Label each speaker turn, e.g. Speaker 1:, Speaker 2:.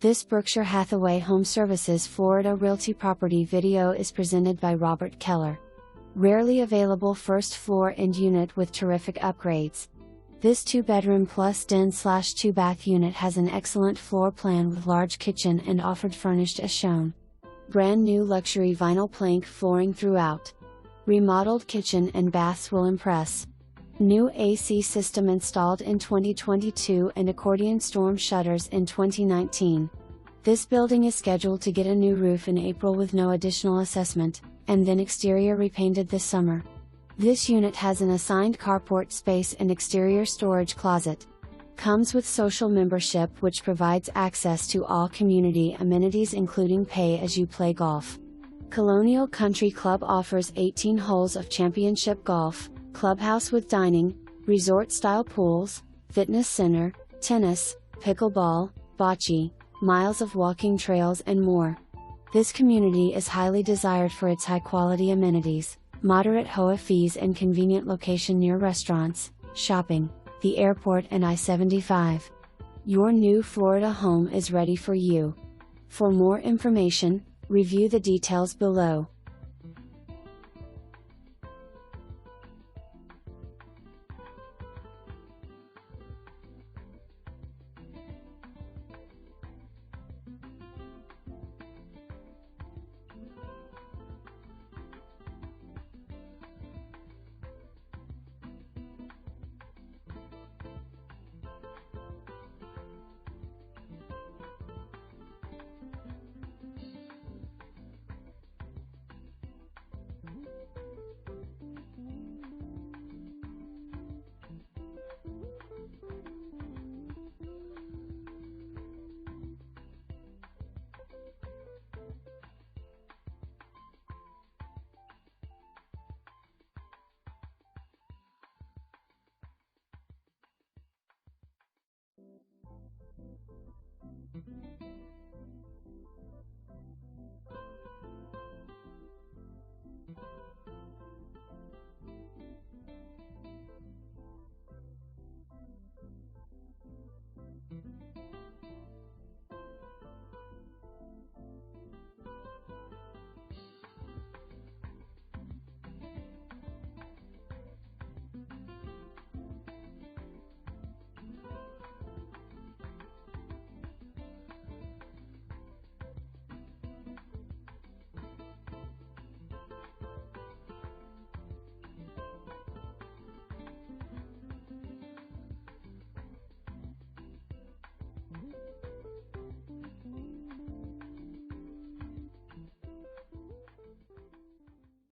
Speaker 1: This Berkshire Hathaway HomeServices Florida Realty property video is presented by Robert Keller. Rarely available first floor end unit with terrific upgrades. This 2-bedroom plus den/2-bath unit has an excellent floor plan with large kitchen and offered furnished as shown. Brand new luxury vinyl plank flooring throughout. Remodeled kitchen and baths will impress. New AC system installed in 2022 and accordion storm shutters in 2019. This building is scheduled to get a new roof in April with no additional assessment, and then exterior repainted this summer. This unit has an assigned carport space and exterior storage closet. Comes with social membership which provides access to all community amenities including pay-as-you-play golf. Colonial Country Club offers 18 holes of championship golf, clubhouse with dining, resort-style pools, fitness center, tennis, pickleball, bocce, miles of walking trails and more. This community is highly desired for its high-quality amenities, moderate HOA fees and convenient location near restaurants, shopping, the airport and I-75. Your new Florida home is ready for you. For more information, review the details below.